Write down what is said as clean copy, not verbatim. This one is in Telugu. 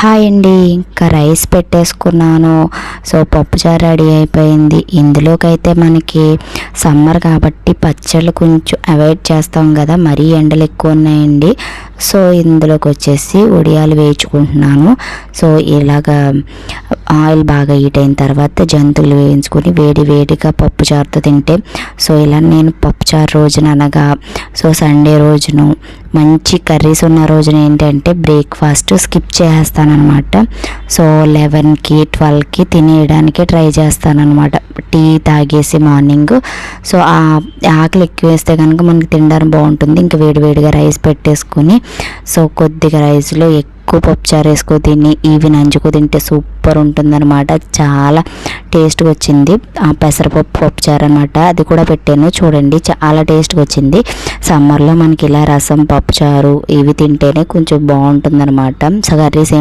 హాయ్ అండి, ఇంకా రైస్ పెట్టేసుకున్నాను. సో పప్పుచారు రెడీ అయిపోయింది. ఇందులోకి అయితే మనకి సమ్మర్ కాబట్టి పచ్చళ్ళు కొంచెం అవాయిడ్ చేస్తాం కదా, మరీ ఎండలు ఎక్కువ ఉన్నాయండి. సో ఇందులోకి వచ్చేసి వడియాలు వేయించుకుంటున్నాను. సో ఇలాగా ఆయిల్ బాగా హీట్ అయిన తర్వాత జంతువులు వేయించుకొని వేడి వేడిగా పప్పుచారుతో తింటే, సో ఇలా నేను పప్పుచారు రోజున అనగా సో సండే రోజును మంచి కర్రీస్ ఉన్న రోజున ఏంటంటే బ్రేక్ఫాస్ట్ స్కిప్ చేస్తానన్నమాట. సో 11కి 12కి తినేయడానికి ట్రై చేస్తానన్నమాట, టీ తాగేసి మార్నింగ్. సో ఆకలి ఎక్కువ వేస్తే కనుక మనకి తినడానికి బాగుంటుంది. ఇంకా వేడివేడిగా రైస్ పెట్టేసుకొని సో కొద్దిగా రైస్లో ఎక్కువ పప్పుచారు వేసుకొని తిని ఇవి నంచుకు తింటే సూపర్ ఉంటుందన్నమాట. చాలా టేస్ట్గా వచ్చింది. ఆ పెసరపప్పు పప్పుచారు అనమాట, అది కూడా పెట్టాను చూడండి, చాలా టేస్ట్గా వచ్చింది. సమ్మర్లో మనకి ఇలా రసం పప్పుచారు ఇవి తింటేనే కొంచెం బాగుంటుందన్నమాట. So curries